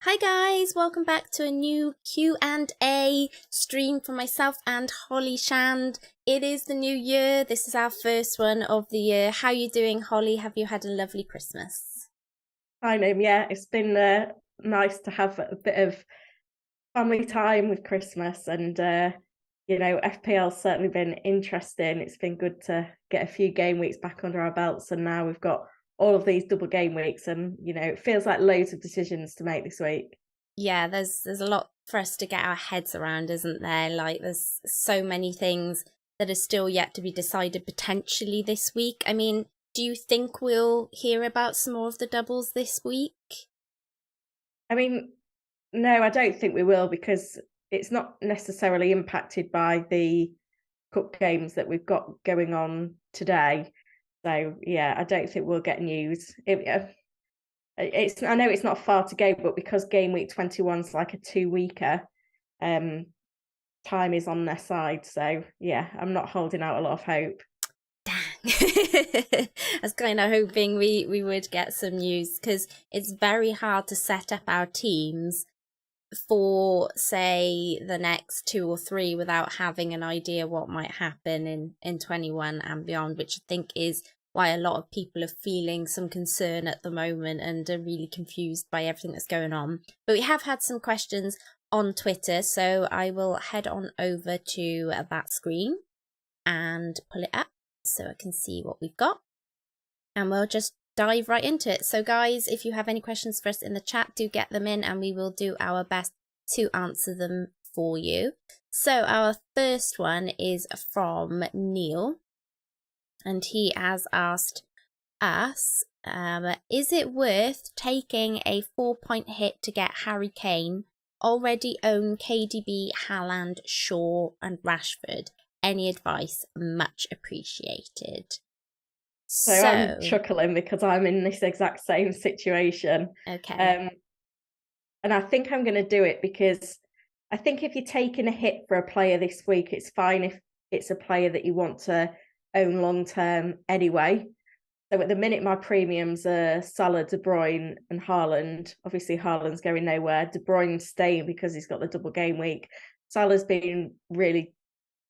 Hi guys, welcome back to a new Q&A stream from myself and Holly Shand. It is the new year. This is our first one of the year. How are you doing, Holly? Have you had a lovely Christmas? Hi, Naomi. Yeah, it's been nice to have a bit of family time with Christmas, and FPL's certainly been interesting. It's been good to get a few game weeks back under our belts, and now we've got all of these double game weeks, and it feels like loads of decisions to make this week. Yeah, there's a lot for us to get our heads around, isn't there? Like there's so many things that are still yet to be decided potentially this week. I mean, do you think we'll hear about some more of the doubles this week? I mean, no, I don't think we will, because it's not necessarily impacted by the cup games that we've got going on today. So yeah, I don't think we'll get news. I know it's not far to go, but because game week 21 is like a 2-weeker, time is on their side. So yeah, I'm not holding out a lot of hope. Dang. I was kind of hoping we would get some news, because it's very hard to set up our teams for, say, the next 2 or 3 without having an idea what might happen in 21 and beyond, which I think is why a lot of people are feeling some concern at the moment and are really confused by everything that's going on. But we have had some questions on Twitter, so I will head on over to that screen and pull it up so I can see what we've got. And we'll just dive right into it. So guys, if you have any questions for us in the chat, do get them in and we will do our best to answer them for you. So our first one is from Neil, and he has asked us, is it worth taking a 4-point hit to get Harry Kane? Already own KDB, Haaland, Shaw and Rashford. Any advice? Much appreciated. So I'm chuckling because I'm in this exact same situation. Okay. And I think I'm going to do it, because I think if you're taking a hit for a player this week, it's fine if it's a player that you want to own long term anyway. So at the minute, my premiums are Salah, De Bruyne and Haaland. Obviously, Haaland's going nowhere. De Bruyne's staying because he's got the double game week. Salah's been really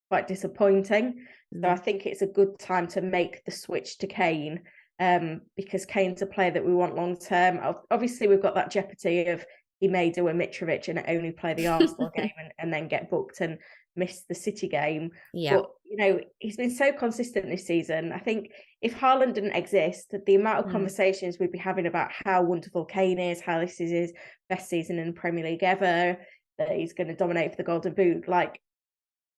quite disappointing. So I think it's a good time to make the switch to Kane, because Kane's a player that we want long term. Obviously, we've got that jeopardy of he may do a Mitrovic and only play the Arsenal game and then get booked and miss the City game. Yeah. But he's been so consistent this season. I think if Haaland didn't exist, the amount of conversations we'd be having about how wonderful Kane is, how this is his best season in the Premier League ever, that he's going to dominate for the Golden Boot, like,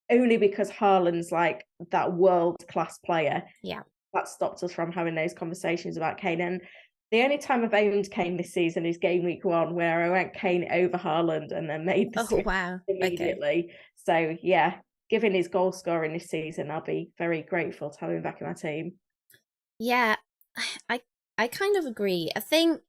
only because Haaland's like that world-class player. Yeah. That stopped us from having those conversations about Kane. And the only time I've owned Kane this season is game week 1, where I went Kane over Haaland and then made the switch immediately. Okay. So yeah, given his goal scoring this season, I'll be very grateful to have him back in my team. Yeah, I kind of agree. I think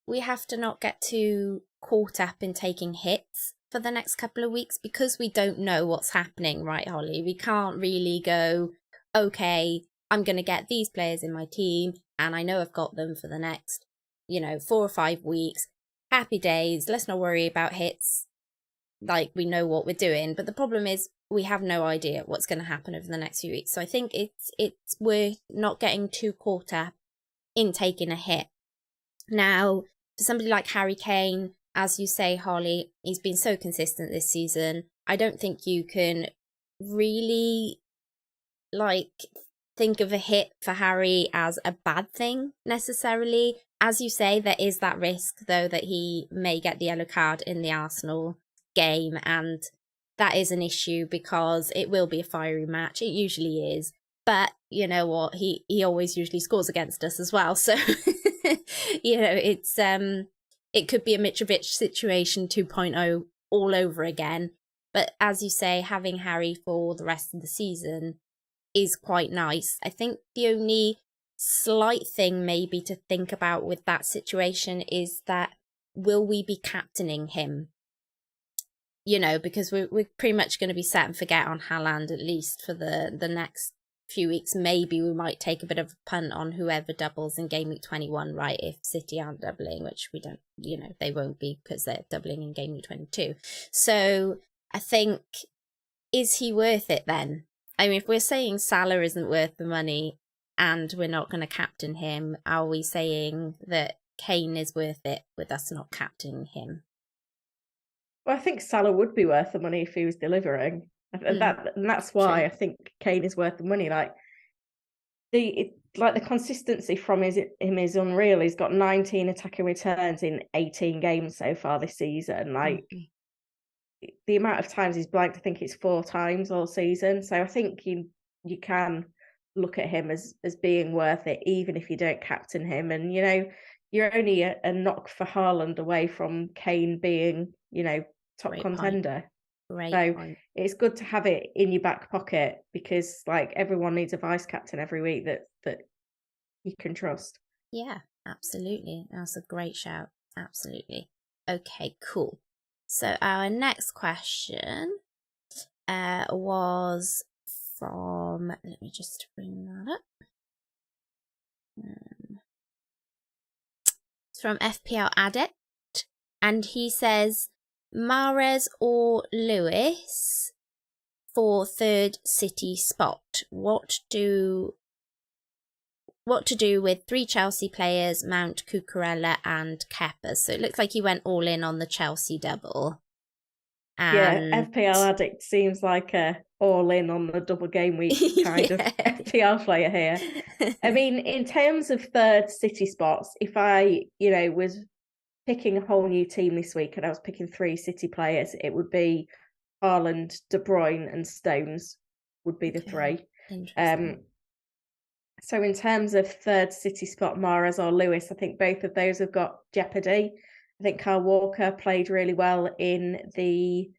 we have to not get too caught up in taking hits for the next couple of weeks, because we don't know what's happening, right, Holly? We can't really go, okay, I'm going to get these players in my team and I know I've got them for the next, 4 or 5 weeks. Happy days. Let's not worry about hits. Like, we know what we're doing. But the problem is we have no idea what's going to happen over the next few weeks. So I think it's worth not getting too caught up in taking a hit. Now, for somebody like Harry Kane, as you say, Holly, he's been so consistent this season. I don't think you can really, think of a hit for Harry as a bad thing necessarily. As you say, there is that risk, though, that he may get the yellow card in the Arsenal game, and that is an issue because it will be a fiery match. It usually is. But you know what? He always usually scores against us as well. So, it's it could be a Mitrovic situation 2.0 all over again. But as you say, having Harry for the rest of the season is quite nice. I think the only slight thing maybe to think about with that situation is that, will we be captaining him? Because we're pretty much going to be set and forget on Haaland, at least for the next few weeks, maybe we might take a bit of a punt on whoever doubles in game week 21, right? If City aren't doubling, which we don't, they won't be because they're doubling in game week 22. So I think, is he worth it then? I mean, if we're saying Salah isn't worth the money and we're not going to captain him, are we saying that Kane is worth it with us not captaining him? Well, I think Salah would be worth the money if he was delivering. And that's why I think Kane is worth the money. Like the consistency from him is unreal. He's got 19 attacking returns in 18 games so far this season. Like the amount of times he's blanked, I think it's 4 times all season. So I think you can look at him as being worth it, even if you don't captain him. And you're only a knock for Haaland away from Kane being top Great contender. Great so point. It's good to have it in your back pocket, because like everyone needs a vice captain every week that you can trust. Yeah, absolutely. That's a great shout. Absolutely. Okay, cool. So our next question was from, let me just bring that up. It's from FPL Addict, and he says, Mahrez or Lewis for third City spot. What to do with 3 Chelsea players, Mount, Cucurella and Kepa? So it looks like he went all in on the Chelsea double. And yeah, FPL Addict seems like a all in on the double game week kind of FPL player here. I mean, in terms of third City spots, if I, was picking a whole new team this week and I was picking 3 City players, it would be Haaland, De Bruyne and Stones would be the 3. Interesting. So in terms of third City spot, Mahrez or Lewis, I think both of those have got jeopardy. I think Kyle Walker played really well in the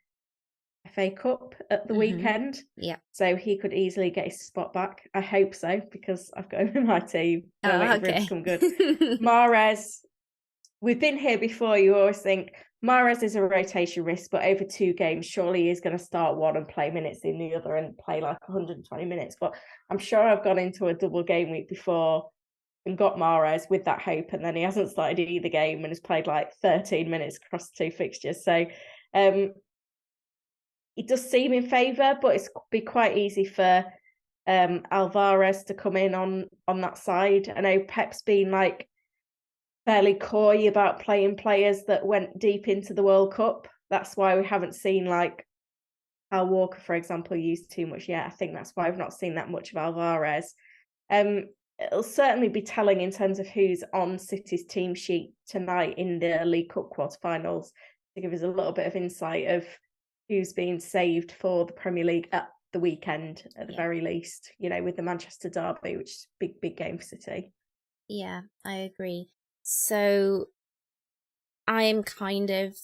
FA Cup at the weekend. Yeah. So he could easily get his spot back. I hope so, because I've got him in my team. I'm waiting for him to come good. Mahrez, we've been here before. You always think Mahrez is a rotation risk, but over 2 games, surely he's going to start one and play minutes in the other and play like 120 minutes. But I'm sure I've gone into a double game week before and got Mahrez with that hope, and then he hasn't started either game and has played like 13 minutes across 2 fixtures. So it does seem in favour, but it's be quite easy for Alvarez to come in on that side. I know Pep's been like fairly coy about playing players that went deep into the World Cup. That's why we haven't seen like Al Walker, for example, used too much yet. I think that's why I've not seen that much of Alvarez. It'll certainly be telling in terms of who's on City's team sheet tonight in the League Cup quarterfinals, to give us a little bit of insight of who's being saved for the Premier League at the weekend, at the very least, with the Manchester derby, which is a big game for City. Yeah, I agree. So I'm kind of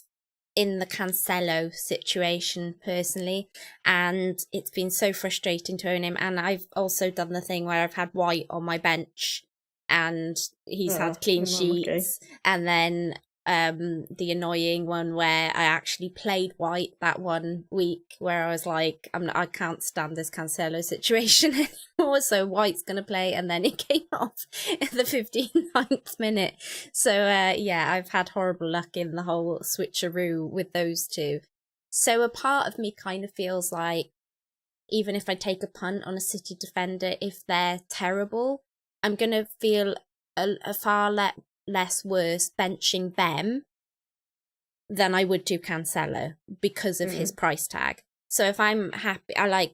in the Cancelo situation personally, and it's been so frustrating to own him. And I've also done the thing where I've had White on my bench and he's had clean sheets, and then the annoying one where I actually played White that one week where I was like, I can't stand this Cancelo situation anymore, so White's gonna play, and then he came off in the 59th minute. So yeah, I've had horrible luck in the whole switcheroo with those 2. So a part of me kind of feels like, even if I take a punt on a City defender, if they're terrible, I'm gonna feel a far less worse benching them than I would do Cancelo because of his price tag. So if I'm happy, I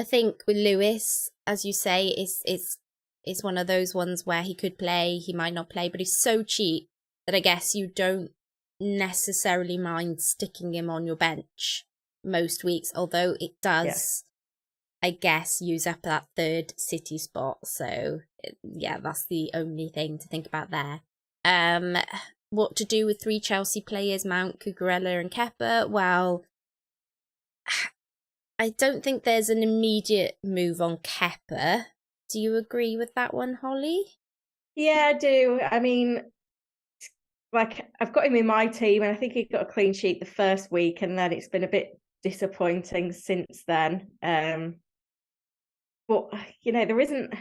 think with Lewis, as you say, is one of those ones where he could play, he might not play, but he's so cheap that I guess you don't necessarily mind sticking him on your bench most weeks, although it does, I guess, use up that third City spot. So yeah, that's the only thing to think about there. What to do with 3 Chelsea players, Mount, Cucurella and Kepa? Well, I don't think there's an immediate move on Kepa. Do you agree with that one, Holly? Yeah, I do. I mean, like, I've got him in my team and I think he got a clean sheet the first week, and then it's been a bit disappointing since then. But there isn't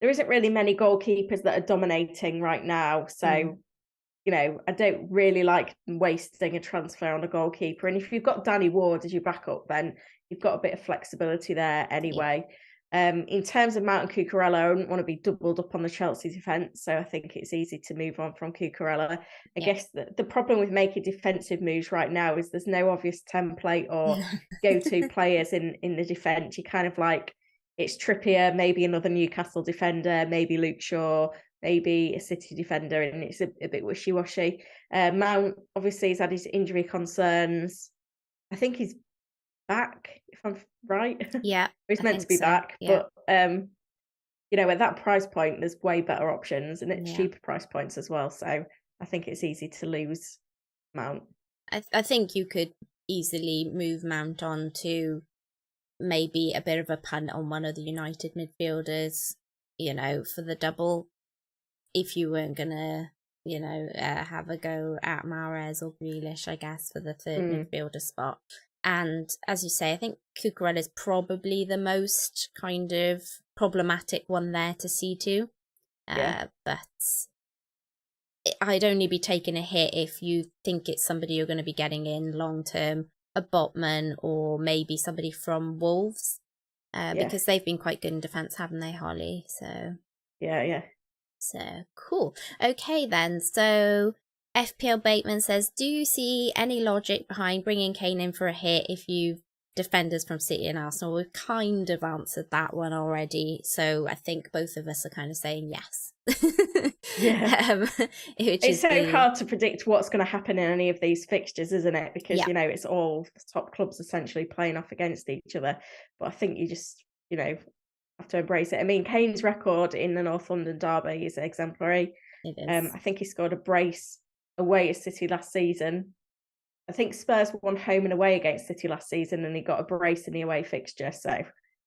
really many goalkeepers that are dominating right now. So, I don't really like wasting a transfer on a goalkeeper. And if you've got Danny Ward as your backup, then you've got a bit of flexibility there anyway. In terms of Mount and Cucurella, I wouldn't want to be doubled up on the Chelsea defence. So I think it's easy to move on from Cucurella. I guess the problem with making defensive moves right now is there's no obvious template or go-to players in the defence. You kind of like, it's Trippier, maybe another Newcastle defender, maybe Luke Shaw, maybe a City defender, and it's a bit wishy-washy. Mount, obviously, has had his injury concerns. I think he's back, if I'm right. Yeah. He's meant to be back. Yeah. But, at that price point, there's way better options, and it's cheaper price points as well. So I think it's easy to lose Mount. I think you could easily move Mount on to maybe a bit of a punt on one of the United midfielders, for the double, if you weren't gonna, have a go at Mahrez or Grealish, I guess, for the third midfielder spot. And as you say, I think Cucurella is probably the most kind of problematic one there to see to. But I'd only be taking a hit if you think it's somebody you're going to be getting in long term, a Botman or maybe somebody from Wolves, because they've been quite good in defence, haven't they, Holly? So yeah. So cool. Okay then. So FPL Bateman says, do you see any logic behind bringing Kane in for a hit if you've defenders from City and Arsenal? We've kind of answered that one already. So I think both of us are kind of saying yes. It's so hard to predict what's going to happen in any of these fixtures, isn't it? Because, it's all top clubs essentially playing off against each other. But I think you just, have to embrace it. I mean, Kane's record in the North London derby is exemplary. It is. I think he scored a brace away at City last season. I think Spurs won home and away against City last season, and he got a brace in the away fixture. So,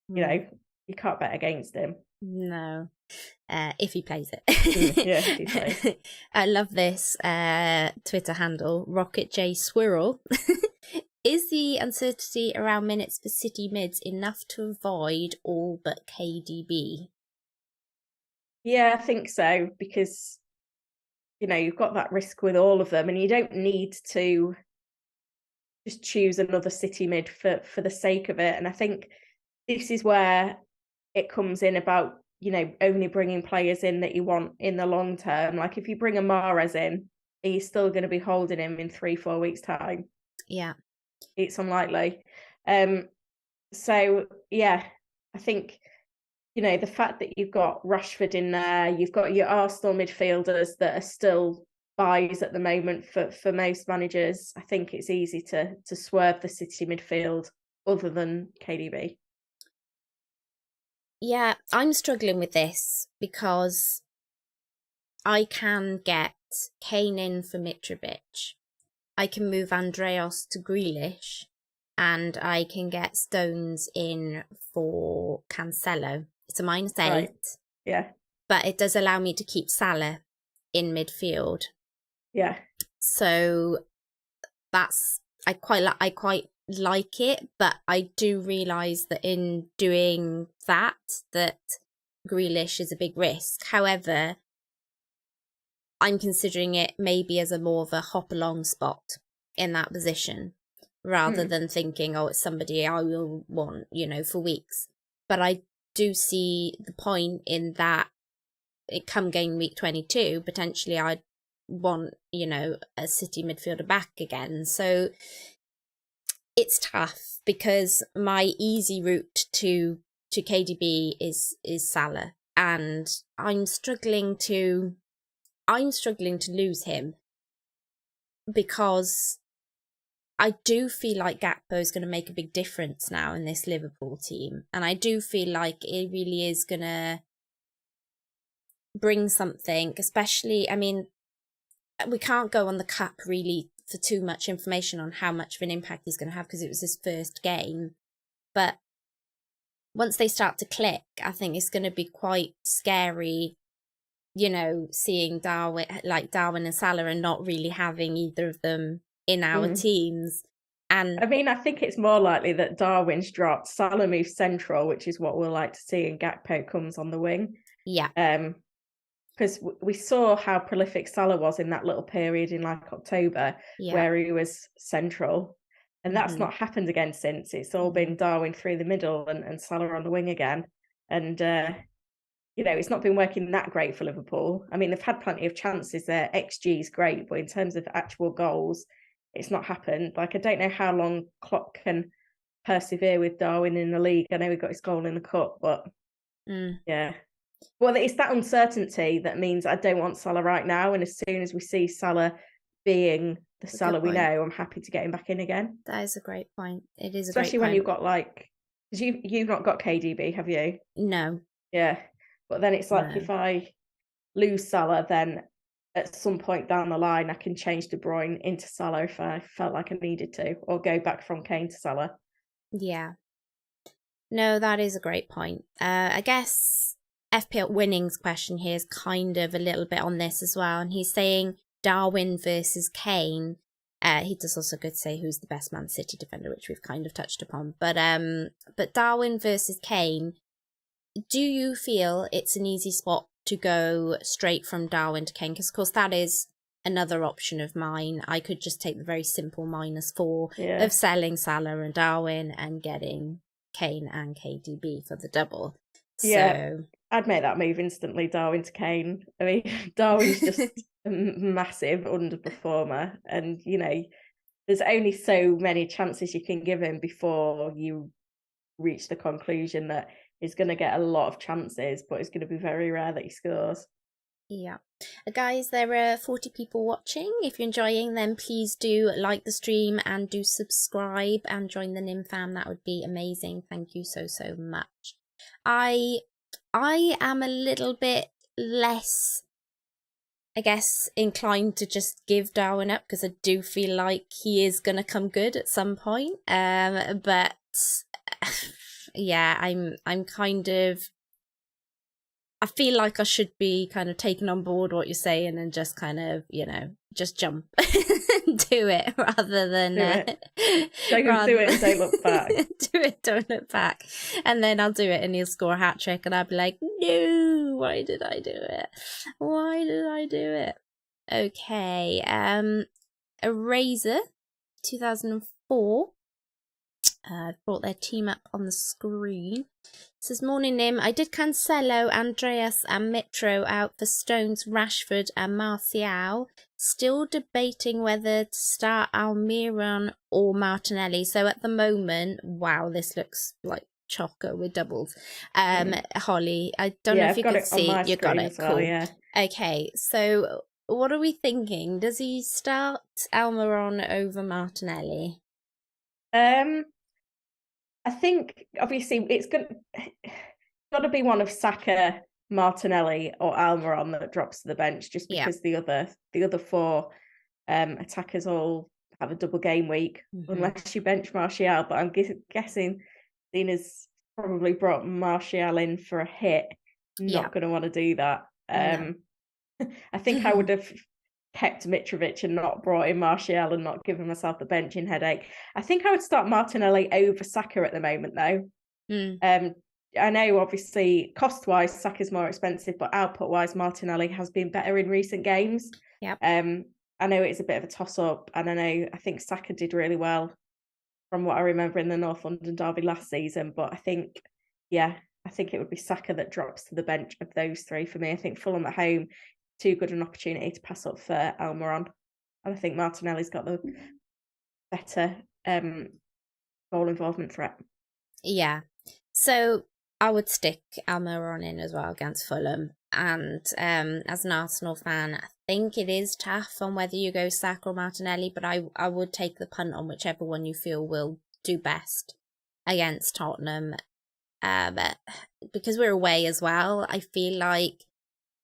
you can't bet against him. No, if he plays it. If he plays. I love this Twitter handle, Rocket J Swirl. Is the uncertainty around minutes for City mids enough to avoid all but KDB? Yeah, I think so, because, you've got that risk with all of them, and you don't need to just choose another City mid for the sake of it. And I think this is where it comes in about, only bringing players in that you want in the long term. Like if you bring a Mahrez in, are you still going to be holding him in 3-4 weeks' time? Yeah. It's unlikely. So, yeah, I think, the fact that you've got Rashford in there, you've got your Arsenal midfielders that are still buys at the moment for most managers, I think it's easy to swerve the City midfield other than KDB. Yeah, I'm struggling with this because I can get Kane in for Mitrovic. I can move Andreas to Grealish, and I can get Stones in for Cancelo. It's a -8. Right. Yeah. But it does allow me to keep Salah in midfield. Yeah. So I quite like it, but I do realise that in doing that Grealish is a big risk. However, I'm considering it maybe as a more of a hop along spot in that position, rather than thinking, it's somebody I will want, for weeks. But I do see the point in that it come game week 22, potentially I'd want, a City midfielder back again. So it's tough because my easy route to KDB is Salah, and I'm struggling to lose him because I do feel like Gakpo is going to make a big difference now in this Liverpool team, and I do feel like it really is going to bring something, especially, I mean, we can't go on the cup really for too much information on how much of an impact he's going to have because it was his first game. But once they start to click, I think it's going to be quite scary, seeing Darwin and Salah and not really having either of them in our teams. And I mean, I think it's more likely that Darwin's dropped, Salah moves central, which is what we'll like to see, and Gakpo comes on the wing. yeah, Because we saw how prolific Salah was in that little period in like October where he was central. And that's not happened again since. It's all been Darwin through the middle and Salah on the wing again. And, it's not been working that great for Liverpool. I mean, they've had plenty of chances there. XG is great, but in terms of actual goals, it's not happened. Like, I don't know how long Klopp can persevere with Darwin in the league. I know he got his goal in the cup, but yeah. Well, it's that uncertainty that means I don't want Salah right now. And as soon as we see Salah being the Salah we know, I'm happy to get him back in again. That is a great point. It is a especially great when point. you've got because you've not got KDB, have you? No. Yeah, but then it's like if I lose Salah, then at some point down the line I can change De Bruyne into Salah if I felt like I needed to, or go back from Kane to Salah. Yeah. No, that is a great point. I guess FPL Winning's question here is kind of a little bit on this as well, and he's saying Darwin versus Kane. He does also good say who's the best Man City defender, which we've kind of touched upon. But Darwin versus Kane, do you feel it's an easy spot to go straight from Darwin to Kane? Because of course that is another option of mine. I could just take the very simple -4 of selling Salah and Darwin and getting Kane and KDB for the double. Yeah, so I'd make that move instantly, Darwin to Kane. I mean, Darwin's just a massive underperformer, and there's only so many chances you can give him before you reach the conclusion that he's going to get a lot of chances, but it's going to be very rare that he scores. Yeah. Guys, there are 40 people watching. If you're enjoying them, please do like the stream and do subscribe and join the Nim fam. That would be amazing. Thank you so much. I am a little bit less, I guess, inclined to just give Darwin up, because I do feel like he is going to come good at some point. But yeah, I'm kind of, I feel like I should be kind of taking on board what you're saying and just kind of, just jump and do it rather than do it and don't look back. Do it, don't look back. And then I'll do it and he'll score a hat trick and I'll be like, no, why did I do it? Why did I do it? Okay. Eraser 2004. I've brought their team up on the screen. It says, morning Nim, I did Cancelo, Andreas and Mitro out for Stones, Rashford and Martial. Still debating whether to start Almiron or Martinelli. So at the moment, wow, this looks like chocker with doubles. Holly, I don't know if you can see. You got it, cool. Yeah. Okay, so what are we thinking? Does he start Almiron over Martinelli? I think obviously it's got to be one of Saka, Martinelli, or Almiron that drops to the bench, just because the other four attackers all have a double game week, unless you bench Martial. But I'm guessing Dina's probably brought Martial in for a hit. Not going to want to do that. No. I think I would have kept Mitrovic and not brought in Martial and not given myself the benching headache. I think I would start Martinelli over Saka at the moment, though. I know, obviously, cost-wise, Saka's more expensive, but output-wise, Martinelli has been better in recent games. Yep. I know it's a bit of a toss-up, and I think Saka did really well from what I remember in the North London derby last season, but I think it would be Saka that drops to the bench of those three for me. I think Fulham at home, too good an opportunity to pass up for Almiron. And I think Martinelli's got the better goal involvement threat. Yeah. So I would stick Almiron in as well against Fulham. And as an Arsenal fan, I think it is tough on whether you go Saka or Martinelli, but I would take the punt on whichever one you feel will do best against Tottenham. But because we're away as well, I feel like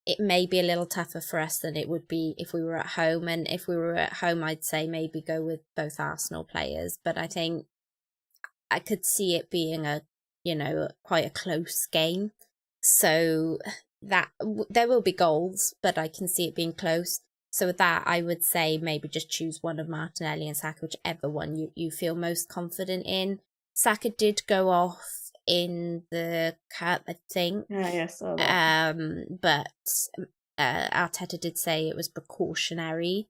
it may be a little tougher for us than it would be if we were at home. And if we were at home, I'd say maybe go with both Arsenal players. But I think I could see it being quite a close game. So that there will be goals, but I can see it being close. So with that, I would say maybe just choose one of Martinelli and Saka, whichever one you feel most confident in. Saka did go off in the cup, I think. Yeah, saw that. But Arteta did say it was precautionary.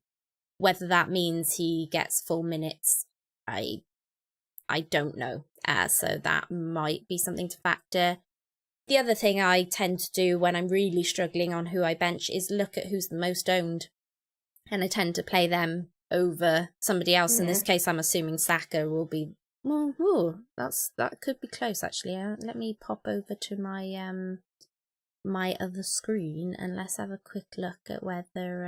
Whether that means he gets full minutes, I don't know. So that might be something to factor. The other thing I tend to do when I'm really struggling on who I bench is look at who's the most owned. And I tend to play them over somebody else. In this case, I'm assuming Saka will be. That could be close actually. Let me pop over to my my other screen and let's have a quick look at whether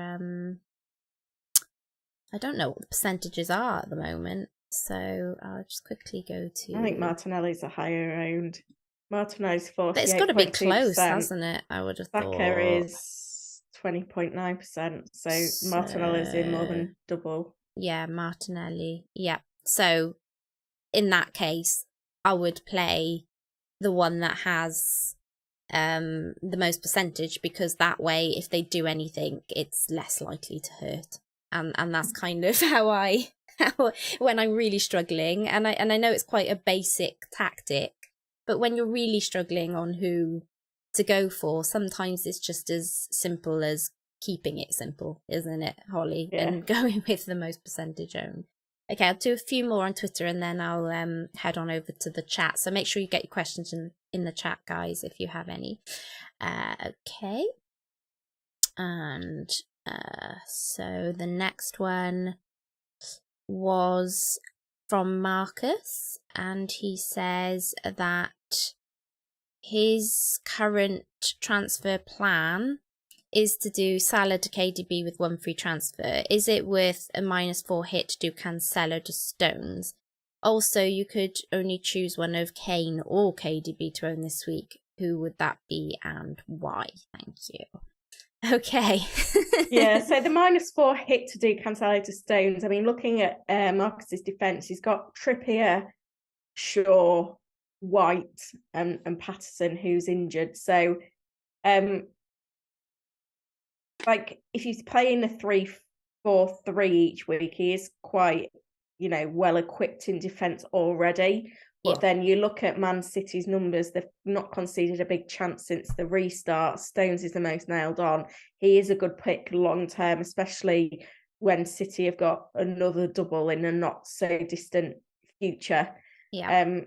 I don't know what the percentages are at the moment. So I'll just quickly go to. I think Martinelli's a higher owned. Martinelli's 48.2%. It's got to be close, hasn't it? I would have thought. Saka is 20.9%. So Martinelli's in more than double. Yeah, Martinelli. Yeah. So in that case, I would play the one that has the most percentage, because that way, if they do anything, it's less likely to hurt. And that's kind of how when I'm really struggling, and I know it's quite a basic tactic, but when you're really struggling on who to go for, sometimes it's just as simple as keeping it simple, isn't it, Holly? Yeah. And going with the most percentage owned. Okay, I'll do a few more on Twitter and then I'll head on over to the chat. So make sure you get your questions in the chat, guys, if you have any. Okay. And so the next one was from Marcus, and he says that his current transfer plan is to do Salah to KDB with 1 free transfer. Is it worth a -4 hit to do Cancelo to Stones? Also, you could only choose one of Kane or KDB to own this week. Who would that be and why? Thank you. Okay. Yeah, so the -4 hit to do Cancelo to Stones. I mean, looking at Marcus's defence, he's got Trippier, Shaw, White, and Patterson, who's injured. So, like, if he's playing a 3-4-3 each week, he is quite, well equipped in defence already. But then you look at Man City's numbers, they've not conceded a big chance since the restart. Stones is the most nailed on. He is a good pick long term, especially when City have got another double in a not so distant future. Yeah.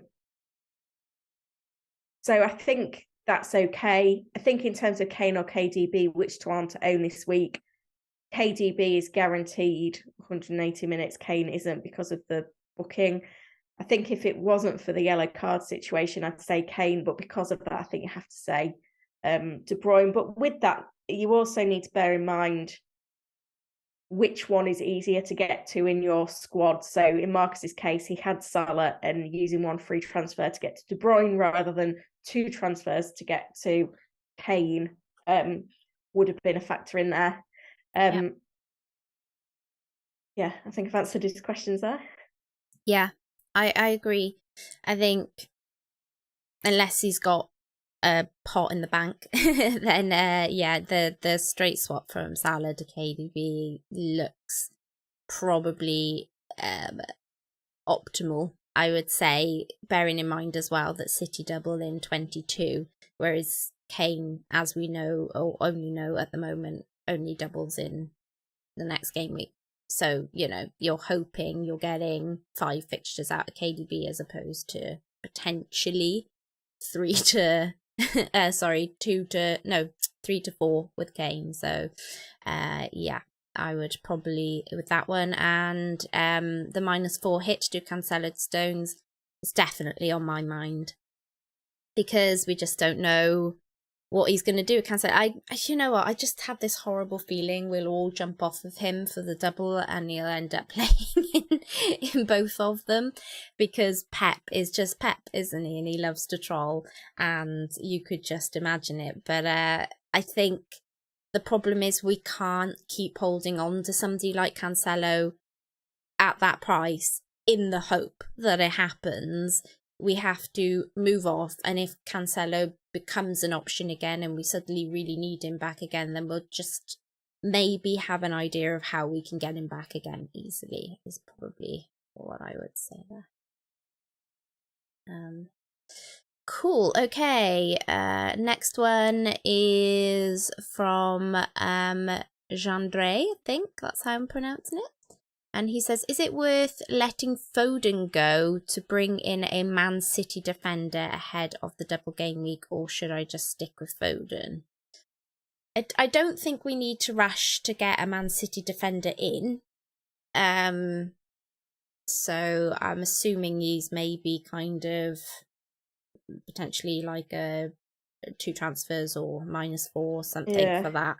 So I think that's okay. I think in terms of Kane or KDB, which to want to own this week, KDB is guaranteed 180 minutes. Kane isn't because of the booking. I think if it wasn't for the yellow card situation, I'd say Kane, but because of that, I think you have to say De Bruyne. But with that, you also need to bear in mind which one is easier to get to in your squad. So in Marcus's case, he had Salah, and using 1 free transfer to get to De Bruyne rather than 2 transfers to get to Kane would have been a factor in there. Yeah, I think I've answered his questions there. Yeah, I agree. I think unless he's got a pot in the bank, then the straight swap from Salah to KDB looks probably optimal, I would say, bearing in mind as well that City double in 22, whereas Kane, as we know, or only know at the moment, only doubles in the next game week. So, you're hoping you're getting 5 fixtures out of KDB as opposed to potentially 3 to 4 with Kane. So, I would probably with that one. And the -4 hit to do Cancelo Stones is definitely on my mind, because we just don't know what he's going to do. Cancelo, you know what? I just have this horrible feeling we'll all jump off of him for the double, and he'll end up playing in both of them, because Pep is just Pep, isn't he? And he loves to troll, and you could just imagine it. But I think the problem is we can't keep holding on to somebody like Cancelo at that price in the hope that it happens. We have to move off, and if Cancelo becomes an option again and we suddenly really need him back again, then we'll just maybe have an idea of how we can get him back again easily is probably what I would say there. Cool. Okay. Next one is from Gendre, I think that's how I'm pronouncing it. And he says, is it worth letting Foden go to bring in a Man City defender ahead of the double game week, or should I just stick with Foden? I don't think we need to rush to get a Man City defender in. So I'm assuming he's maybe kind of potentially like a 2 transfers or -4 something for that.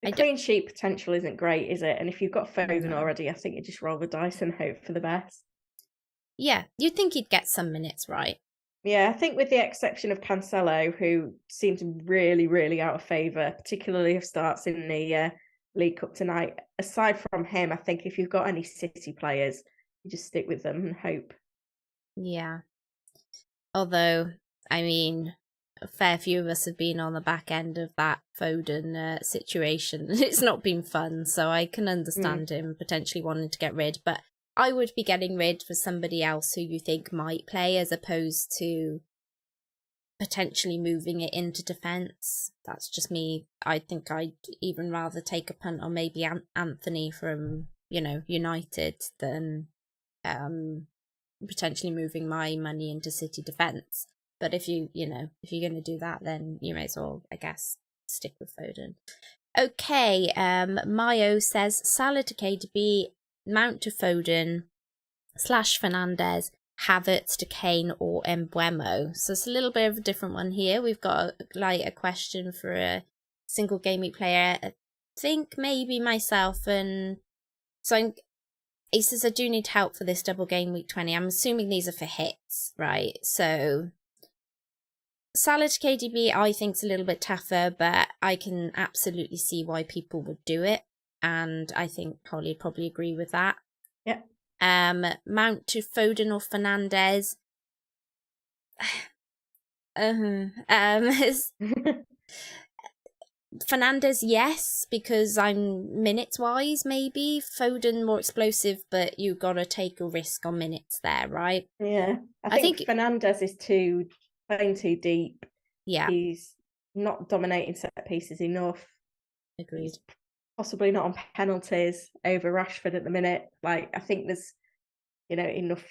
The clean sheet potential isn't great, is it? And if you've got Foden already, I think you just roll the dice and hope for the best. Yeah, you'd think he'd get some minutes, right? Yeah, I think with the exception of Cancelo, who seems really, really out of favour, particularly if starts in the League Cup tonight. Aside from him, I think if you've got any City players, you just stick with them and hope. Yeah. Although, I mean, a fair few of us have been on the back end of that Foden situation. It's not been fun, so I can understand him potentially wanting to get rid. But I would be getting rid for somebody else who you think might play, as opposed to potentially moving it into defence. That's just me. I think I'd even rather take a punt on maybe Anthony from, United than potentially moving my money into City defence. But if you're going to do that, then you may as well, I guess, stick with Foden. Okay, Mayo says Salah to KDB, Mount to Foden, / Fernandez, Havertz to Kane or Mbeumo. So it's a little bit of a different one here. We've got a question for a single game week player. I think maybe myself, and so he says I do need help for this double game week 20. I'm assuming these are for hits, right? So Salah to KDB I think is a little bit tougher, but I can absolutely see why people would do it, and I think Holly would probably agree with that. Yeah. Mount to Foden or Fernandez. Fernandez, yes, because I'm minutes wise, maybe. Foden more explosive, but you gotta take a risk on minutes there, right? Yeah. I think Fernandez is playing too deep. Yeah. He's not dominating set pieces enough. Agreed. He's possibly not on penalties over Rashford at the minute. I think there's, enough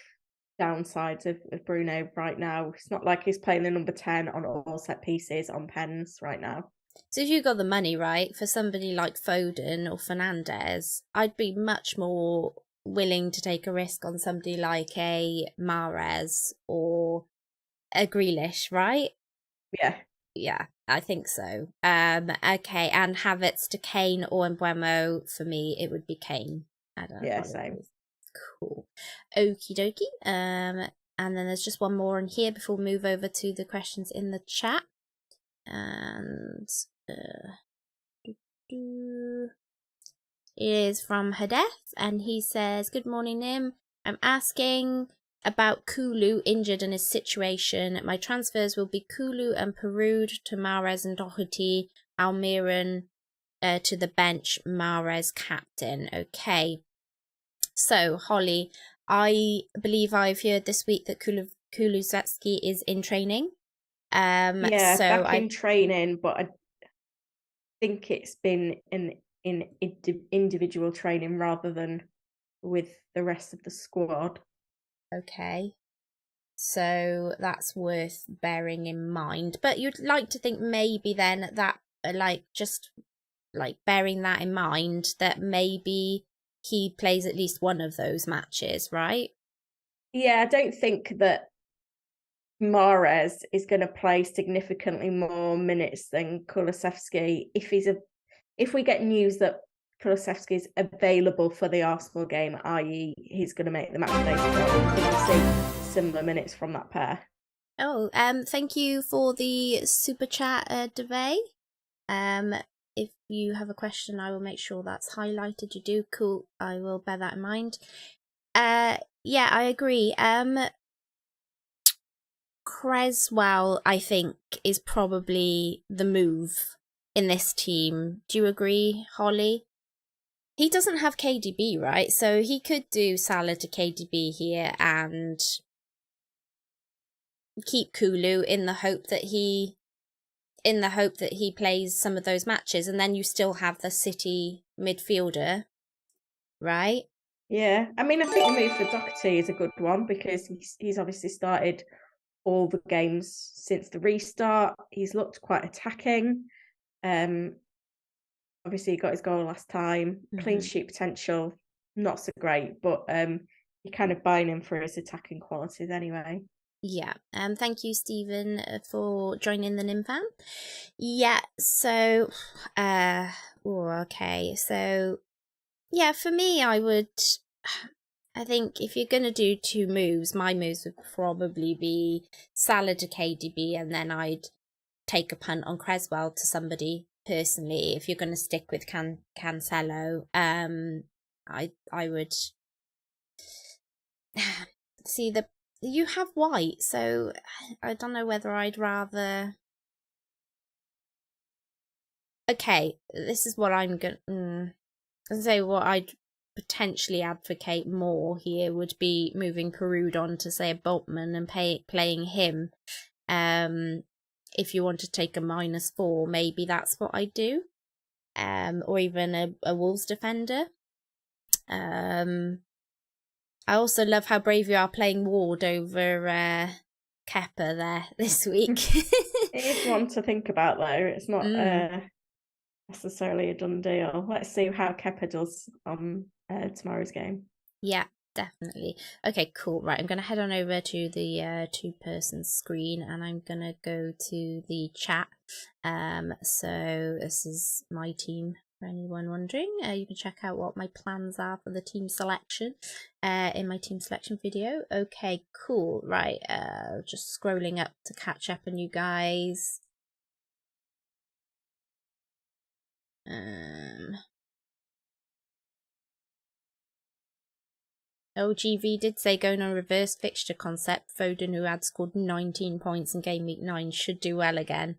downsides of Bruno right now. It's not like he's playing the number 10 on all set pieces on pens right now. So if you got the money, right, for somebody like Foden or Fernandez, I'd be much more willing to take a risk on somebody like a Mahrez or a Grealish, right? Yeah. Yeah, I think so. Okay, and Havertz to Kane or Mbeumo, for me, it would be Kane. I don't know. Yeah, same. Cool. Okie dokie. And then there's just one more in here before we move over to the questions in the chat. And it is from Hadeth, and he says, good morning, Nim. I'm asking about Kulu injured and his situation. My transfers will be Kulu and Perud to Mahrez and Doherty, Almiron to the bench, Mahrez captain. Okay. So, Holly, I believe I've heard this week that Kulusevski is in training. Back in training, but I think it's been in individual training rather than with the rest of the squad. Okay. So that's worth bearing in mind. But you'd like to think maybe then that, just bearing that in mind, that maybe he plays at least one of those matches, right? Yeah, I don't think that Mahrez is going to play significantly more minutes than Kulusevski. If we get news that Kulusevski is available for the Arsenal game, i.e. he's going to make the match day, we'll see similar minutes from that pair. Oh, thank you for the super chat, Devay. If you have a question, I will make sure that's highlighted. You do, cool. I will bear that in mind. Yeah, I agree. Creswell, I think, is probably the move in this team. Do you agree, Holly? He doesn't have KDB, right? So he could do Salah to KDB here and keep Kulu in the hope that he plays some of those matches, and then you still have the City midfielder, right? Yeah, I mean, I think the move for Doherty is a good one because he's obviously started all the games since the restart. He's looked quite attacking. Obviously he got his goal last time. Clean sheet potential, not so great, but you're kind of buying him for his attacking qualities anyway. Yeah. Thank you, Stephen, for joining the Nim fan. Yeah. So, okay. So, yeah, for me, I think if you're gonna do two moves, my moves would probably be Salah to KDB, and then I'd take a punt on Creswell to somebody personally. If you're gonna stick with Cancelo, I would see you have White, so I don't know whether I'd rather. Okay, this is what I'm gonna say. What I'd potentially advocate more here would be moving Karud on to say a Boltman and playing him. If you want to take a -4, maybe that's what I'd do. Or even a Wolves defender. I also love how brave you are playing Ward over Kepa there this week. It is one to think about, though. It's not necessarily a done deal. Let's see how Kepa does on tomorrow's game. Yeah, definitely. Okay, cool. Right, I'm going to head on over to the two-person screen, and I'm going to go to the chat. So this is my team. For anyone wondering, you can check out what my plans are for the team selection in my team selection video. Okay, cool. Right, just scrolling up to catch up on you guys. OGV did say going on reverse fixture concept, Foden, who had scored 19 points in game week 9, should do well again.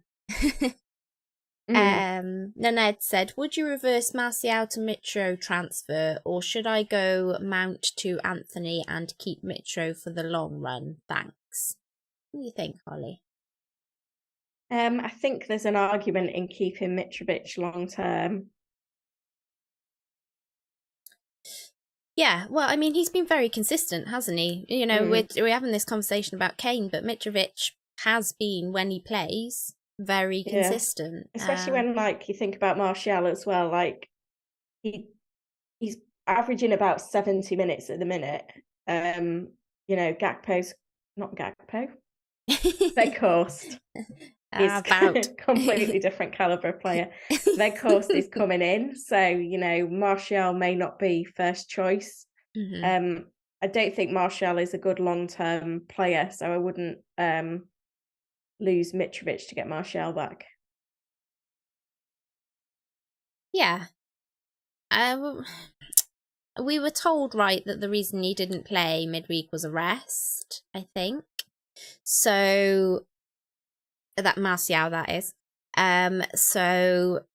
Naned said, would you reverse Martial to Mitro transfer, or should I go Mount to Anthony and keep Mitro for the long run? Thanks. What do you think, Holly? I think there's an argument in keeping Mitrovic long term. Yeah, well, I mean, he's been very consistent, hasn't he? You know, we're having this conversation about Kane, but Mitrovic has been, when he plays, very consistent. Especially when, like, you think about Martial as well, like, he's averaging about 70 minutes at the minute. You know, not Gakpo. Weghorst is completely different caliber player. Weghorst is coming in, so you know Martial may not be first choice. I don't think Martial is a good long-term player, so I wouldn't lose Mitrovic to get Martial back. Yeah. We were told, right, that the reason he didn't play midweek was a rest, I think. So that Martial, that is. So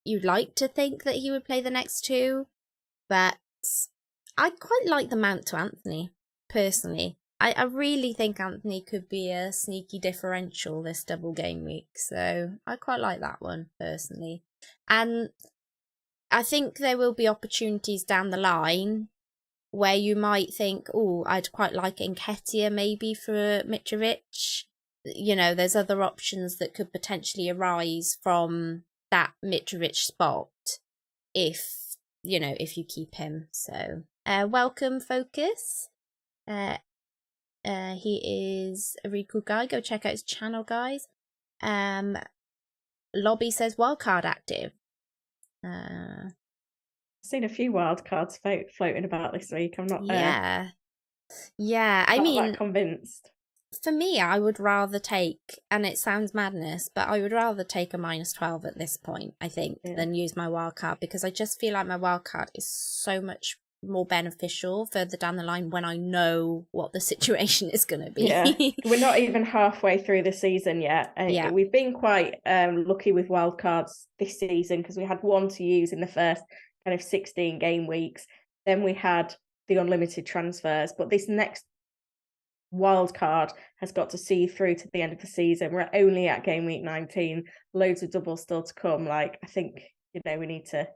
you'd like to think that he would play the next two, but I quite like the Mount to Anthony, personally. I really think Anthony could be a sneaky differential this double game week, so I quite like that one, personally. And I think there will be opportunities down the line where you might think, oh, I'd quite like Nketiah maybe for Mitrovic. You know, there's other options that could potentially arise from that Mitrovic spot if you keep him. So, welcome, Focus. He is a really cool guy. Go check out his channel, guys. Lobby says Wildcard active. I've seen a few wildcards floating about this week. I'm not I mean, that convinced. For me, I would rather take, and it sounds madness, but I would rather take a -12 at this point, I think, than use my wildcard, because I just feel like my wildcard is so much more beneficial further down the line when I know what the situation is going to be. Yeah, we're not even halfway through the season yet. Yeah. We've been quite lucky with wildcards this season because we had one to use in the first kind of 16 game weeks. Then we had the unlimited transfers, but this next wildcard has got to see through to the end of the season. We're only at game week 19, loads of doubles still to come. Like, I think, we need to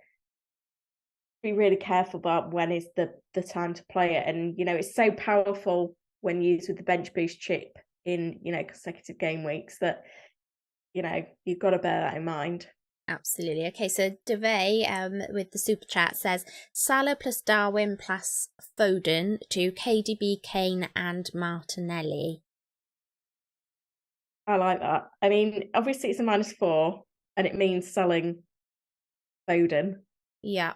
be really careful about when is the time to play it. And, it's so powerful when used with the bench boost chip in, consecutive game weeks that, you've got to bear that in mind. Absolutely. Okay, so Devay with the super chat says Salah plus Darwin plus Foden to KDB, Kane and Martinelli. I like that. I mean, obviously it's a -4 and it means selling Foden. Yeah.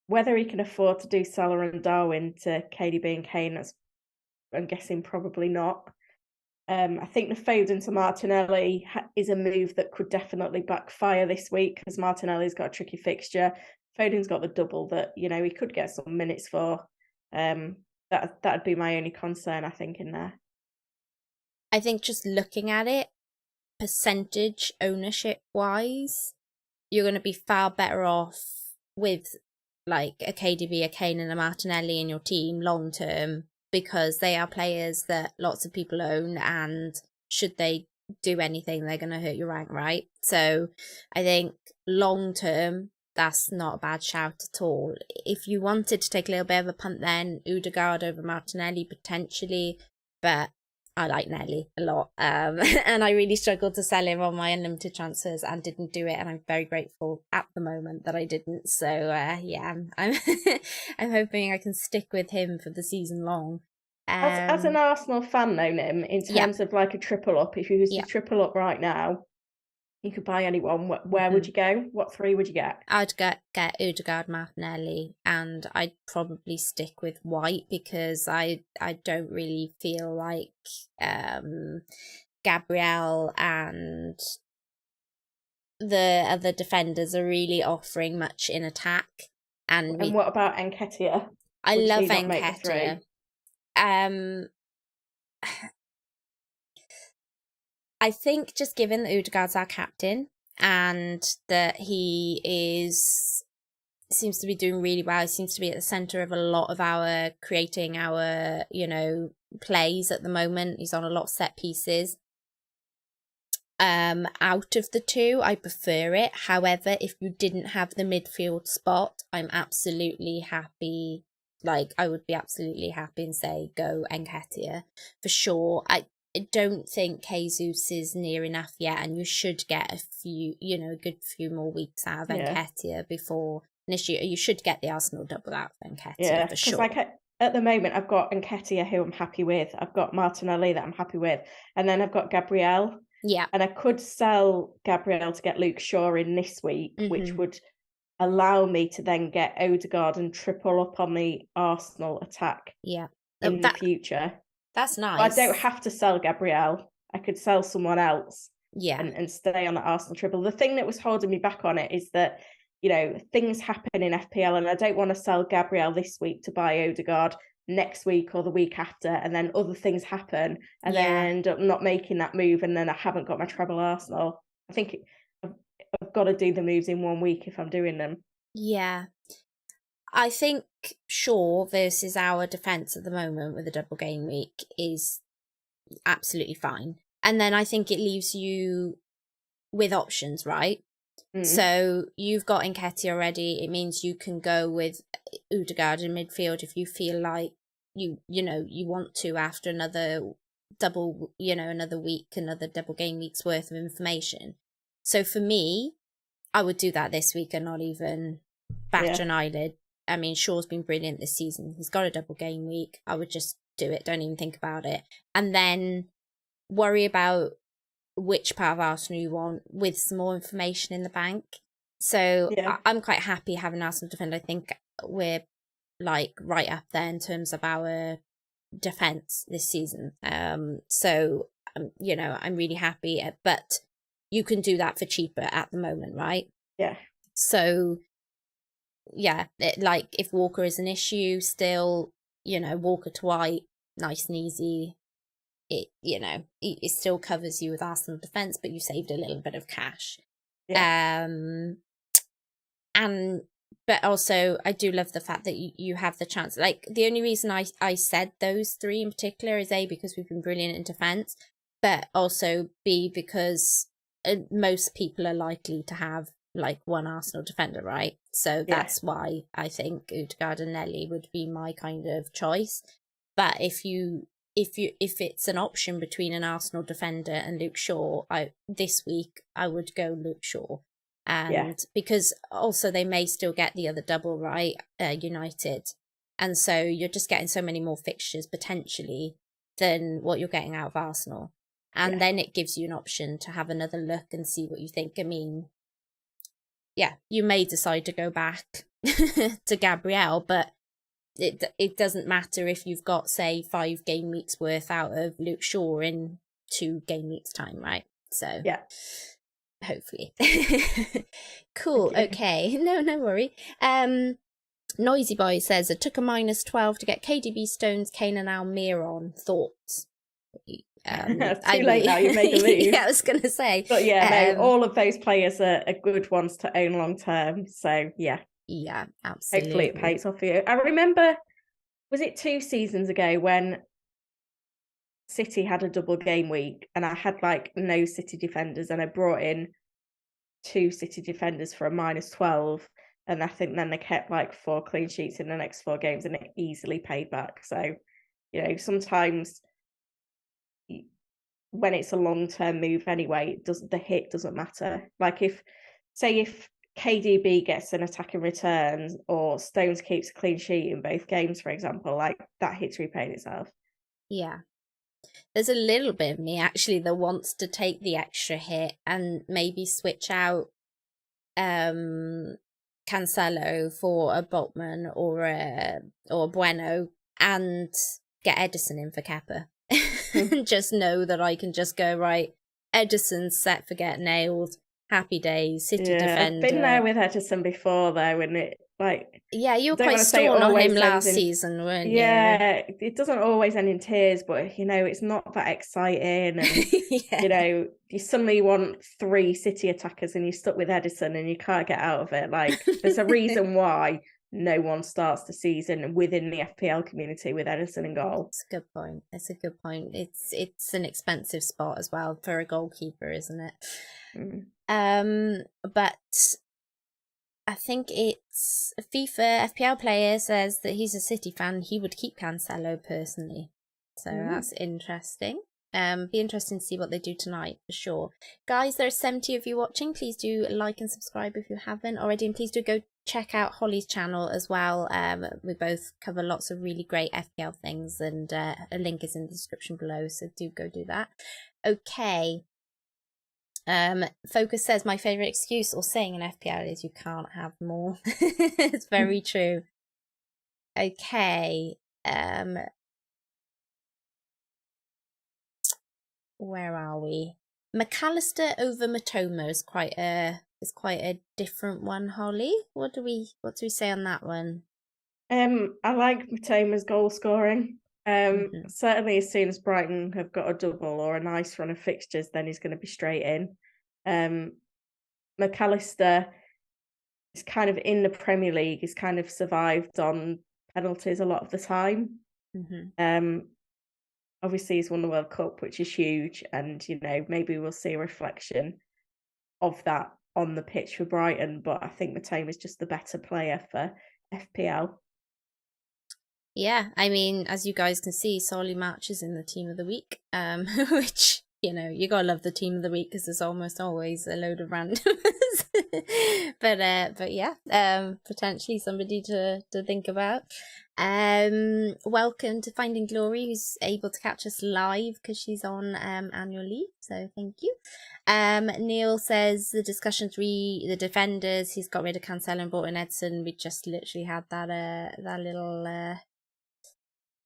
Whether he can afford to do Salah and Darwin to KDB and Kane, I'm guessing probably not. I think the Foden to Martinelli is a move that could definitely backfire this week because Martinelli's got a tricky fixture. Foden's got the double that, he could get some minutes for. That'd be my only concern, I think, in there. I think just looking at it, percentage ownership wise, you're going to be far better off with like a KDB, a Kane and a Martinelli in your team long term, because they are players that lots of people own, and should they do anything, they're going to hurt your rank, right? So I think long term, that's not a bad shout at all. If you wanted to take a little bit of a punt, then Odegaard over Martinelli potentially, but I like Nelly a lot, and I really struggled to sell him on my unlimited transfers and didn't do it, and I'm very grateful at the moment that I didn't. So yeah, I'm I'm hoping I can stick with him for the season long. As an Arsenal fan, though, Nim, in terms of like a triple up, if you was to triple up right now, you could buy anyone. Where would you go? What three would you get? I'd get Odegaard, Martinelli, and I'd probably stick with White because I don't really feel like Gabriel and the other defenders are really offering much in attack. And what about Nketiah? I love Nketiah. I think just given that Odegaard's our captain and that he seems to be doing really well, he seems to be at the centre of a lot of our creating our, plays at the moment. He's on a lot of set pieces. Out of the two, I prefer it. However, if you didn't have the midfield spot, I'm absolutely happy. Like, I would be absolutely happy and say go Nketiah for sure. I don't think Jesus is near enough yet, and you should get a few, a good few more weeks out of Nketiah before initially. You should get the Arsenal double out of Nketiah for sure. Like at the moment, I've got Nketiah who I'm happy with. I've got Martinelli that I'm happy with, and then I've got Gabriel. Yeah, and I could sell Gabriel to get Luke Shaw in this week, which would allow me to then get Odegaard and triple up on the Arsenal attack. Yeah, in the future. That's nice. But I don't have to sell Gabriel. I could sell someone else. Yeah. And stay on the Arsenal triple. The thing that was holding me back on it is that, things happen in FPL, and I don't want to sell Gabriel this week to buy Odegaard next week or the week after, and then other things happen, and then I end up not making that move, and then I haven't got my treble Arsenal. I think I've got to do the moves in 1 week if I'm doing them. Yeah. I think Shaw versus our defence at the moment with a double game week is absolutely fine. And then I think it leaves you with options, right? So you've got Nketiah already. It means you can go with Odegaard in midfield if you feel like you want to after another double, another week, another double game week's worth of information. So for me, I would do that this week and not even bat an eyelid. I mean, Shaw's been brilliant this season. He's got a double game week. I would just do it. Don't even think about it. And then worry about which part of Arsenal you want with some more information in the bank. So I'm quite happy having Arsenal defender. I think we're like right up there in terms of our defence this season. So I'm really happy. But you can do that for cheaper at the moment, right? Yeah. So yeah, like if Walker is an issue still, you know, Walker to White, nice and easy. It still covers you with Arsenal defence, but you saved a little bit of cash. Yeah. But also I do love the fact that you have the chance. Like, the only reason I said those three in particular is A, because we've been brilliant in defence, but also B, because most people are likely to have like one Arsenal defender, right? So that's why I think Odegaard and Nelly would be my kind of choice. But if it's an option between an Arsenal defender and Luke Shaw, this week I would go Luke Shaw. And because also they may still get the other double, right, United. And so you're just getting so many more fixtures potentially than what you're getting out of Arsenal. And then it gives you an option to have another look and see what you think. I mean, yeah, you may decide to go back to Gabriel, but it doesn't matter if you've got, say, 5 game weeks worth out of Luke Shaw in 2 game weeks time, right? So yeah. Hopefully. Cool. Okay. No worry. Noisy Boy says it took a -12 to get KDB, Stones, Kane and Almiron. Thoughts? Too late now, you made a move. Yeah, I was going to say. But yeah, no, all of those players are good ones to own long term. So yeah. Yeah, absolutely. Hopefully it pays off for you. I remember, was it 2 seasons ago when City had a double game week and I had like no City defenders and I brought in 2 City defenders for a -12, and I think then they kept like 4 clean sheets in the next 4 games and it easily paid back. So, you know, sometimes when it's a long-term move anyway, the hit doesn't matter. Like if KDB gets an attacking return or Stones keeps a clean sheet in both games, for example, like that hit's repaying itself. Yeah. There's a little bit of me actually that wants to take the extra hit and maybe switch out Cancelo for a Botman or a Bueno and get Edison in for Kepa. Just know that I can just go, right, Edison's set for get nailed, happy days, City defender. I've been there with Edison before though, and it like, yeah, you were quite stern on him last season, weren't you? Yeah, it doesn't always end in tears, but you know, it's not that exciting. And you know, you suddenly want 3 City attackers and you're stuck with Edison and you can't get out of it. Like, there's a reason why no one starts the season within the FPL community with Edison in goal. It's a good point. It's a good point. It's an expensive spot as well for a goalkeeper, isn't it? But I think it's a FIFA FPL player says that he's a City fan. He would keep Cancelo personally. So that's interesting. Be interesting to see what they do tonight for sure. Guys, there are 70 of you watching. Please do like and subscribe if you haven't already. And please do go check out Holly's channel as well. We both cover lots of really great FPL things, and a link is in the description below. So do go do that. Okay. Focus says my favorite excuse or saying in FPL is you can't have more. It's very true. Okay. Where are we? McAllister over Matoma is quite a different one, Holly. What do we say on that one? I like Matoma's goal scoring. Certainly as soon as Brighton have got a double or a nice run of fixtures, then he's going to be straight in. McAllister is kind of in the Premier League. He's kind of survived on penalties a lot of the time. Obviously he's won the World Cup, which is huge, and you know, maybe we'll see a reflection of that on the pitch for Brighton, but I think Matoma is just the better player for FPL. Yeah, I mean, as you guys can see, Solly March is in the team of the week, which, you know, you gotta love the team of the week because there's almost always a load of randomers. but yeah, potentially somebody to think about. Welcome to Finding Glory, who's able to catch us live because she's on annual leave, so thank you. Neil says the discussions the defenders, he's got rid of Cancelo and brought in Edson. We just literally had that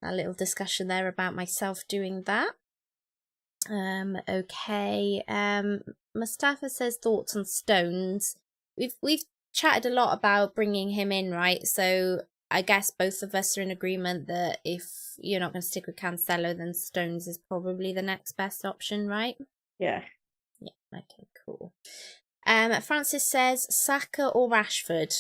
little discussion there about myself doing that. Okay. Mustafa says thoughts on Stones. We've chatted a lot about bringing him in, right? So I guess both of us are in agreement that if you're not going to stick with Cancelo, then Stones is probably the next best option, right? Yeah. Yeah, okay, cool. Francis says, Saka or Rashford?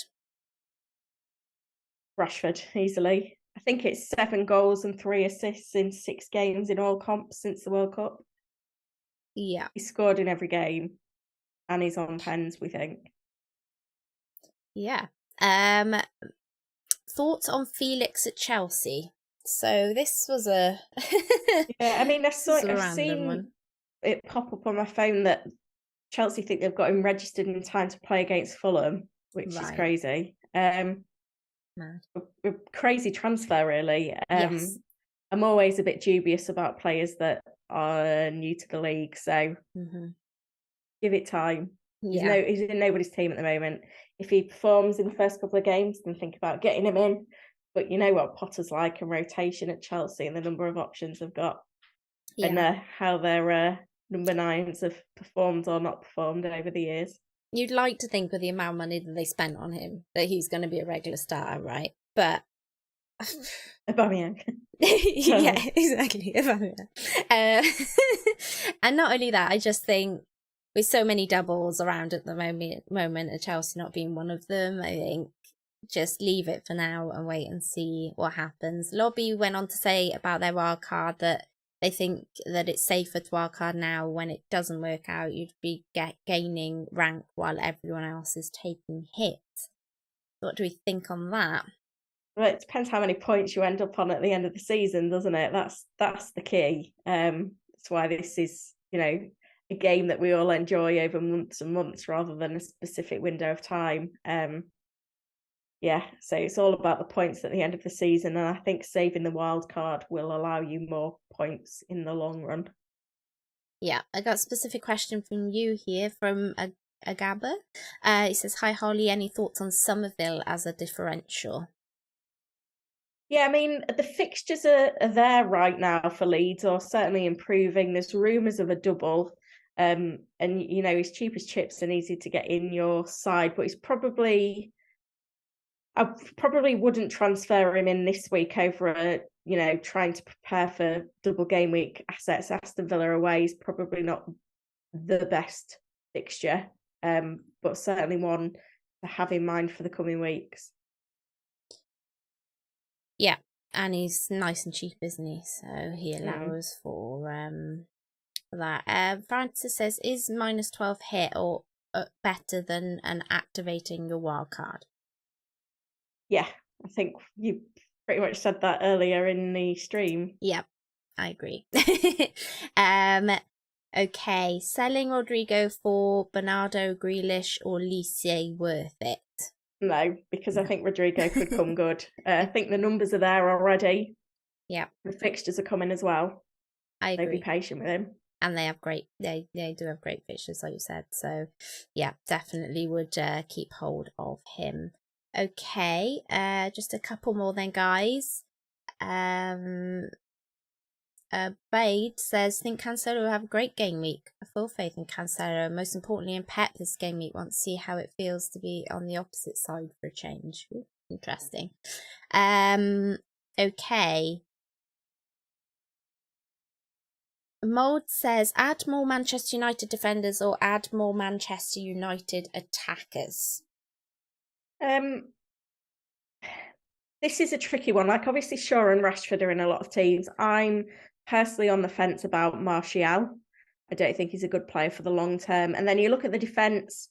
Rashford, easily. I think it's 7 goals and 3 assists in 6 games in all comps since the World Cup. Yeah. He's scored in every game, and he's on pens, we think. Yeah. Thoughts on Felix at Chelsea? So this was a yeah. I mean, I've seen one. It pop up on my phone that Chelsea think they've got him registered in time to play against Fulham, which is crazy. A crazy transfer, really. Yes. I'm always a bit dubious about players that are new to the league, so give it time. Yeah. He's in nobody's team at the moment. If he performs in the first couple of games, then think about getting him in. But you know what Potter's like, and rotation at Chelsea and the number of options they've got, and how their number 9s have performed or not performed over the years. You'd like to think with the amount of money that they spent on him that he's going to be a regular starter, right? But Aubameyang. Yeah, exactly. Aubameyang. And not only that, I just think with so many doubles around at the moment, and Chelsea not being one of them, I think just leave it for now and wait and see what happens. Lobby went on to say about their wildcard that they think that it's safer to wildcard now. When it doesn't work out, you'd be gaining rank while everyone else is taking hits. What do we think on that? Well, it depends how many points you end up on at the end of the season, doesn't it? That's the key. That's why this is, a game that we all enjoy over months and months rather than a specific window of time. So it's all about the points at the end of the season, and I think saving the wild card will allow you more points in the long run. Yeah, I got a specific question from you here from Agaba. It says, hi Holly, any thoughts on Somerville as a differential? Yeah, I mean, the fixtures are there right now for Leeds, or certainly improving. There's rumours of a double, and he's cheap as chips and easy to get in your side, but I probably wouldn't transfer him in this week over trying to prepare for double game week assets. Aston Villa away is probably not the best fixture, but certainly one to have in mind for the coming weeks. Yeah, and he's nice and cheap, isn't he? So he allows for that. Francis says, is -12 hit or better than activating your wild card? Yeah, I think you pretty much said that earlier in the stream. Yep, I agree. Okay, selling Rodrigo for Bernardo, Grealish or Lise worth it? No, because I think Rodrigo could come good. I think the numbers are there already. Yeah. The fixtures are coming as well. I agree. So be patient with him. And they do have great fixtures, like you said. So yeah, definitely would keep hold of him. Okay, just a couple more then, guys. Bade says, think Cancelo will have a great game week. A full faith in Cancelo. Most importantly in Pep this game week. Want to see how it feels to be on the opposite side for a change. Ooh, interesting. Okay. Mold says, add more Manchester United defenders or add more Manchester United attackers. This is a tricky one. Like, obviously Shaw and Rashford are in a lot of teams. I'm personally on the fence about Martial. I don't think he's a good player for the long term. And then you look at the defence.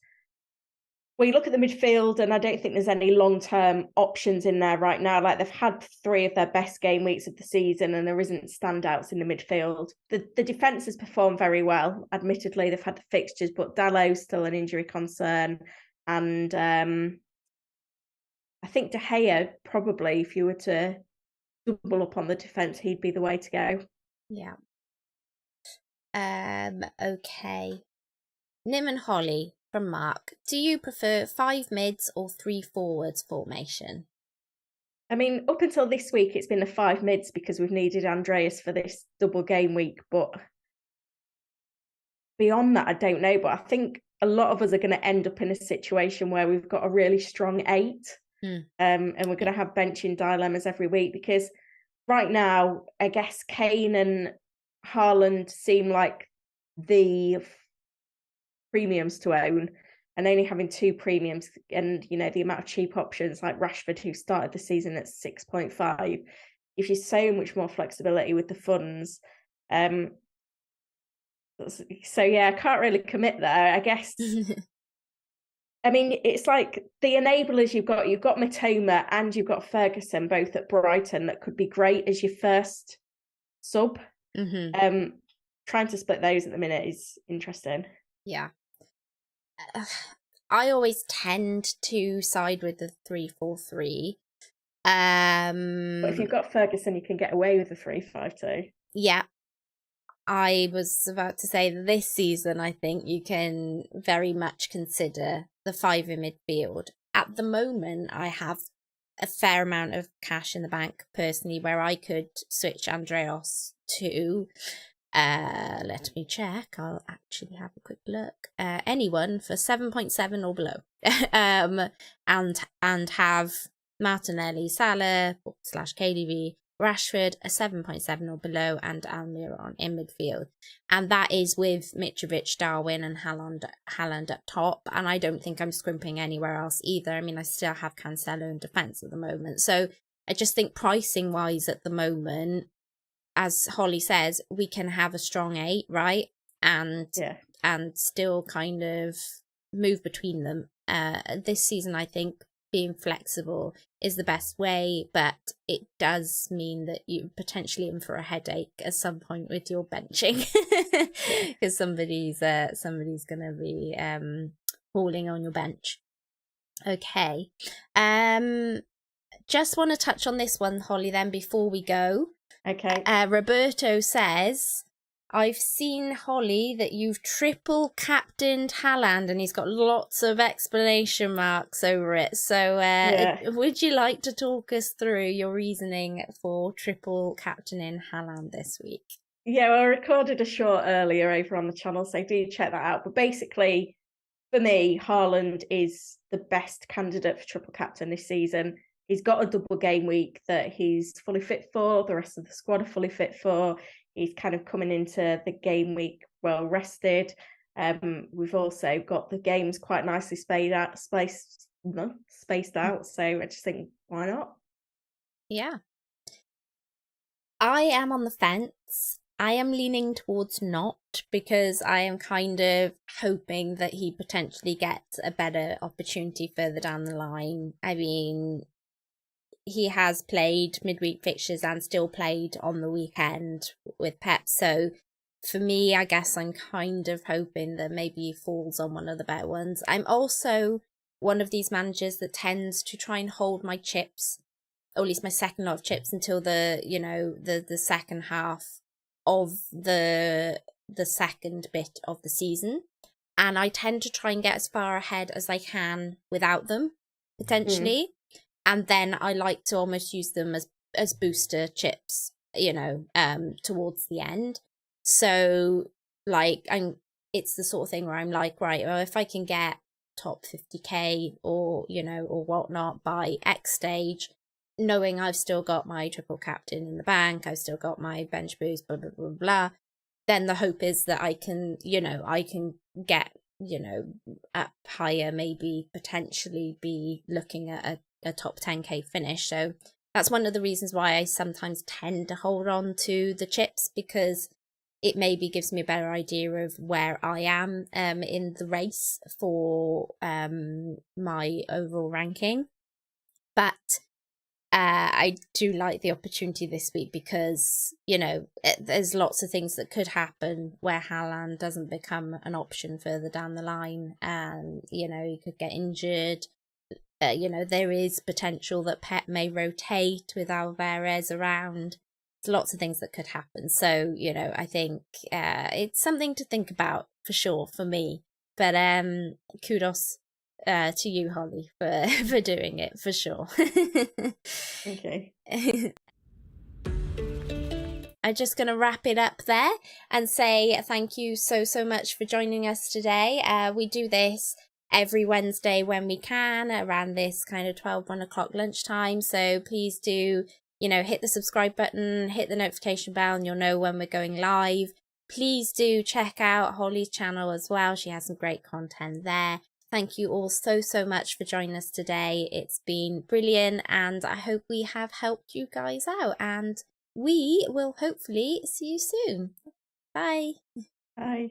Well, you look at the midfield, and I don't think there's any long-term options in there right now. Like, they've had 3 of their best game weeks of the season, and there isn't standouts in the midfield. The defence has performed very well. Admittedly, they've had the fixtures, but Dallow's still an injury concern. And I think De Gea, probably, if you were to double up on the defence, he'd be the way to go. Yeah. Okay. Nim and Holly from Mark. Do you prefer 5 mids or 3 forwards formation? I mean, up until this week, it's been the 5 mids because we've needed Andreas for this double game week. But beyond that, I don't know. But I think a lot of us are going to end up in a situation where we've got a really strong 8, and we're going to have benching dilemmas every week, because right now, I guess Kane and Haaland seem like the premiums to own, and only having 2 premiums, and the amount of cheap options like Rashford, who started the season at 6.5, gives you so much more flexibility with the funds. So yeah, I can't really commit there, I guess. I mean, it's like the enablers you've got Matoma and you've got Ferguson, both at Brighton, that could be great as your first sub. Trying to split those at the minute is interesting. Yeah. I always tend to side with the 3-4-3. But if you've got Ferguson, you can get away with the 3-5-2. Yeah. I was about to say this season, I think you can very much consider the 5 in midfield. At the moment, I have a fair amount of cash in the bank personally, where I could switch Andreas to, let me check, I'll actually have a quick look, anyone for 7.7 or below, and have Martinelli, Salah / KDB, Rashford a 7.7 or below, and Almiron in midfield. And that is with Mitrovic, Darwin and Haaland up top. And I don't think I'm scrimping anywhere else either. I mean, I still have Cancelo in defence at the moment. So I just think pricing wise at the moment, as Holly says, we can have a strong 8, right? And still kind of move between them. This season, I think being flexible is the best way, but it does mean that you're potentially in for a headache at some point with your benching, because somebody's going to be hauling on your bench. Okay, just want to touch on this one, Holly, then before we go. Okay. Roberto says, I've seen, Holly, that you've triple captained Haaland, and he's got lots of exclamation marks over it. So would you like to talk us through your reasoning for triple captaining Haaland this week? Yeah, well, I recorded a short earlier over on the channel, so do check that out. But basically, for me, Haaland is the best candidate for triple captain this season. He's got a double game week that he's fully fit for. The rest of the squad are fully fit for. He's kind of coming into the game week well rested. We've also got the games quite nicely spaced out. So I just think, why not? Yeah. I am on the fence. I am leaning towards not, because I am kind of hoping that he potentially gets a better opportunity further down the line. I mean, he has played midweek fixtures and still played on the weekend with Pep. So for me, I guess I'm kind of hoping that maybe he falls on one of the better ones. I'm also one of these managers that tends to try and hold my chips, or at least my second lot of chips, until the second half of the second bit of the season. And I tend to try and get as far ahead as I can without them, potentially. And then I like to almost use them as booster chips, towards the end. So, it's the sort of thing where I'm like, right, well, if I can get top 50k or whatnot by X stage, knowing I've still got my triple captain in the bank, I've still got my bench boost, blah, blah, blah, blah, then the hope is that I can get, up higher, maybe potentially be looking at a top 10k finish. So that's one of the reasons why I sometimes tend to hold on to the chips, because it maybe gives me a better idea of where I am in the race for my overall ranking. But I do like the opportunity this week, because there's lots of things that could happen where Haaland doesn't become an option further down the line, and he could get injured. There is potential that Pep may rotate with Alvarez around. There's lots of things that could happen. So, I think it's something to think about for sure for me. But kudos to you, Holly, for doing it, for sure. Okay. I'm just going to wrap it up there and say thank you so much for joining us today. We do this every Wednesday when we can, around this kind of 1 o'clock lunchtime. So please do, hit the subscribe button, hit the notification bell, and you'll know when we're going live. Please do check out Holly's channel as well. She has some great content there. Thank you all so much for joining us today. It's been brilliant, and I hope we have helped you guys out. And we will hopefully see you soon. Bye. Bye.